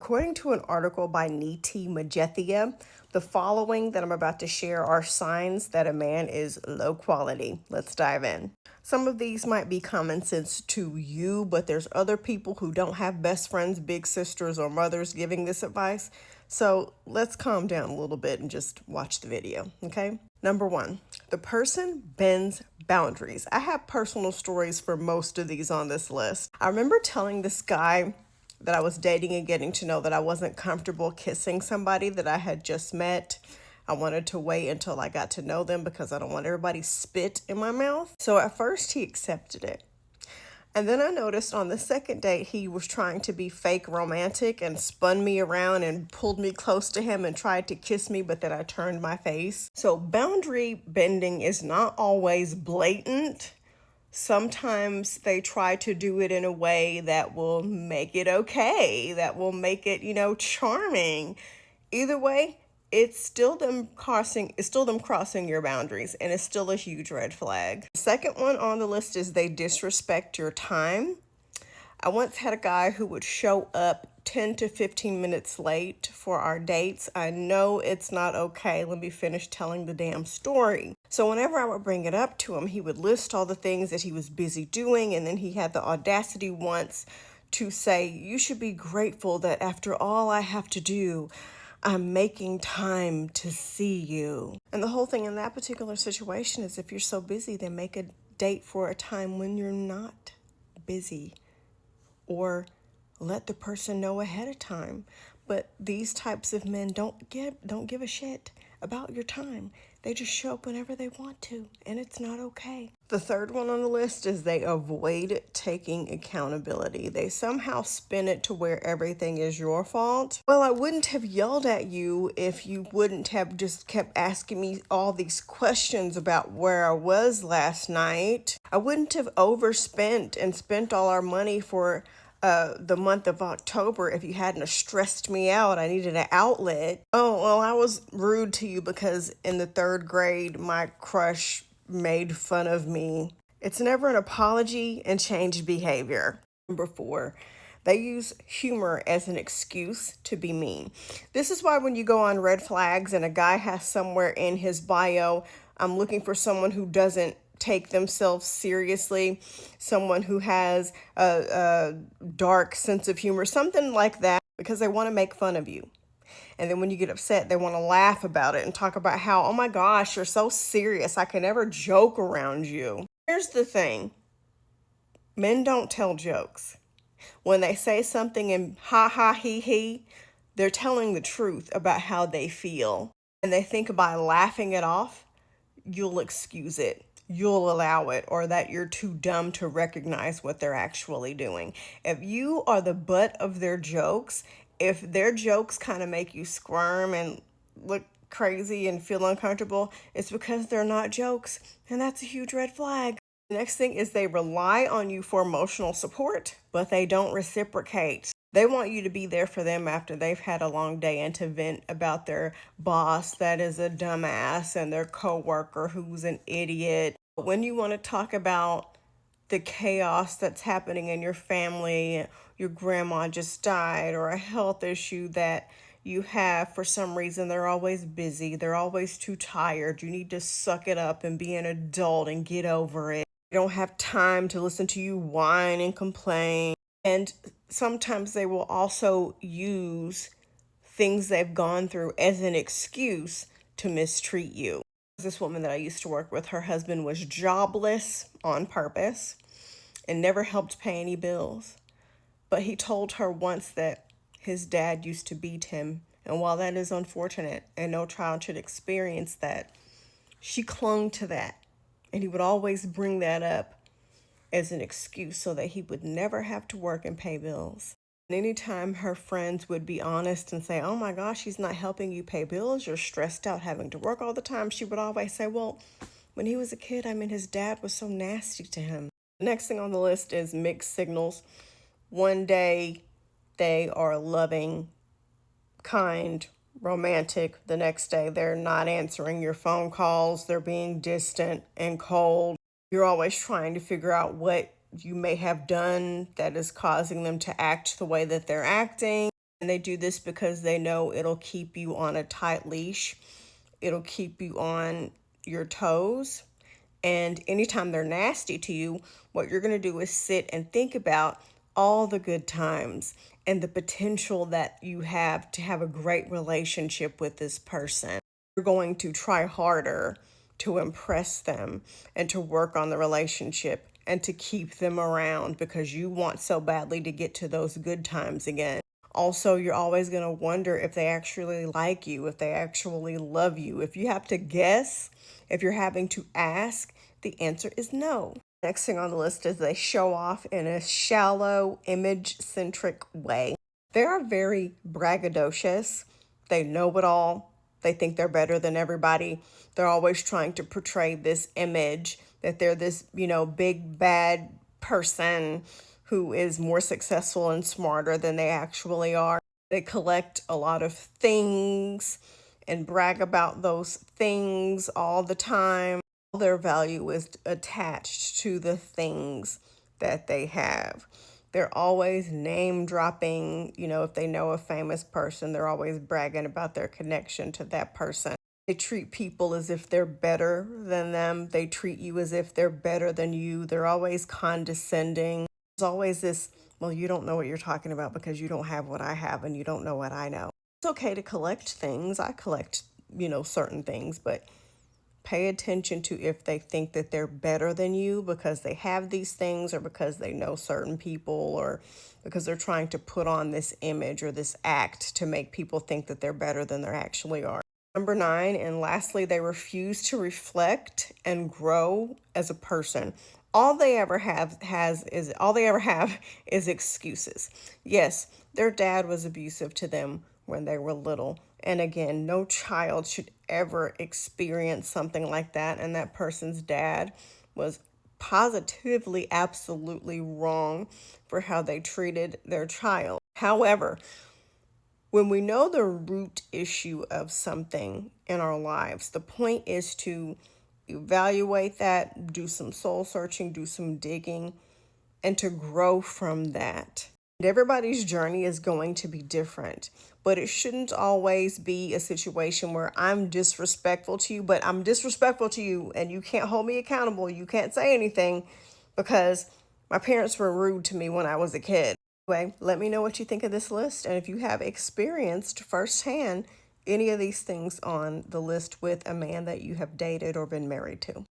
According to an article by Niti Majethia, the following that I'm about to share are signs that a man is low quality. Let's dive in. Some of these might be common sense to you, but there's other people who don't have best friends, big sisters, or mothers giving this advice. So let's calm down a little bit and just watch the video, okay? Number one, the person bends boundaries. I have personal stories for most of these on this list. I remember telling this guy that I was dating and getting to know that I wasn't comfortable kissing somebody that I had just met. I wanted to wait until I got to know them because I don't want everybody spit in my mouth. So at first he accepted it. And then I noticed on the second date, he was trying to be fake romantic and spun me around and pulled me close to him and tried to kiss me, but then I turned my face. So boundary bending is not always blatant. Sometimes they try to do it in a way that will make it okay, that will make it, charming. Either way, it's still them crossing your boundaries, and it's still a huge red flag. The second one on the list is they disrespect your time. I once had a guy who would show up 10 to 15 minutes late for our dates. I know it's not okay. Let me finish telling the damn story. So whenever I would bring it up to him, he would list all the things that he was busy doing, and then he had the audacity once to say, "You should be grateful that after all I have to do, I'm making time to see you." And the whole thing in that particular situation is if you're so busy, then make a date for a time when you're not busy, or let the person know ahead of time. But these types of men don't give a shit about your time. They just show up whenever they want to, and it's not okay. The third one on the list is they avoid taking accountability. They somehow spin it to where everything is your fault. Well, I wouldn't have yelled at you if you wouldn't have just kept asking me all these questions about where I was last night. I wouldn't have overspent and spent all our money for the month of October if you hadn't have stressed me out. I needed an outlet. Oh, well, I was rude to you because in the third grade, my crush made fun of me. It's never an apology and changed behavior. Number 4, they use humor as an excuse to be mean. This is why when you go on red flags and a guy has somewhere in his bio, "I'm looking for someone who doesn't take themselves seriously, someone who has a dark sense of humor," something like that, because they want to make fun of you. And then when you get upset, they want to laugh about it and talk about how, "Oh my gosh, you're so serious. I can never joke around you." Here's the thing. Men don't tell jokes. When they say something in ha ha he he, they're telling the truth about how they feel. And they think by laughing it off, you'll excuse it, you'll allow it, or that you're too dumb to recognize what they're actually doing. If you are the butt of their jokes, if their jokes kind of make you squirm and look crazy and feel uncomfortable, it's because they're not jokes, and that's a huge red flag. The next thing is they rely on you for emotional support, but they don't reciprocate. They want you to be there for them after they've had a long day and to vent about their boss that is a dumbass and their coworker who's an idiot. When you want to talk about the chaos that's happening in your family, your grandma just died, or a health issue that you have for some reason, they're always busy, they're always too tired. You need to suck it up and be an adult and get over it. They don't have time to listen to you whine and complain. And sometimes they will also use things they've gone through as an excuse to mistreat you. This woman that I used to work with, her husband was jobless on purpose and never helped pay any bills. But he told her once that his dad used to beat him. And while that is unfortunate and no child should experience that, she clung to that. And he would always bring that up as an excuse so that he would never have to work and pay bills. And anytime her friends would be honest and say, "Oh my gosh, he's not helping you pay bills, you're stressed out having to work all the time," she would always say, "Well, when he was a kid, his dad was so nasty to him." The next thing on the list is mixed signals. One day they are loving, kind, romantic. The next day they're not answering your phone calls. They're being distant and cold. You're always trying to figure out what you may have done that is causing them to act the way that they're acting. And they do this because they know it'll keep you on a tight leash. It'll keep you on your toes. And anytime they're nasty to you, what you're going to do is sit and think about all the good times and the potential that you have to have a great relationship with this person. You're going to try harder to impress them and to work on the relationship and to keep them around because you want so badly to get to those good times again. Also, you're always going to wonder if they actually like you, if they actually love you. If you have to guess, if you're having to ask, the answer is no. Next thing on the list is they show off in a shallow, image-centric way. They are very braggadocious. They know it all. They think they're better than everybody. They're always trying to portray this image that they're this, big bad person who is more successful and smarter than they actually are. They collect a lot of things and brag about those things all the time. Their value is attached to the things that they have. They're always name dropping, if they know a famous person, they're always bragging about their connection to that person. They treat people as if they're better than them. They treat you as if they're better than you. They're always condescending. There's always this, well, you don't know what you're talking about because you don't have what I have and you don't know what I know. It's okay to collect things. I collect, certain things, but pay attention to if they think that they're better than you because they have these things or because they know certain people or because they're trying to put on this image or this act to make people think that they're better than they actually are. Number 9, and lastly, they refuse to reflect and grow as a person. All they ever have is excuses. Yes, their dad was abusive to them when they were little. And again, no child should ever experience something like that. And that person's dad was positively, absolutely wrong for how they treated their child. However, when we know the root issue of something in our lives, the point is to evaluate that, do some soul searching, do some digging, and to grow from that. Everybody's journey is going to be different, but it shouldn't always be a situation where I'm disrespectful to you, but I'm disrespectful to you and you can't hold me accountable. You can't say anything because my parents were rude to me when I was a kid. Anyway, let me know what you think of this list, and if you have experienced firsthand any of these things on the list with a man that you have dated or been married to.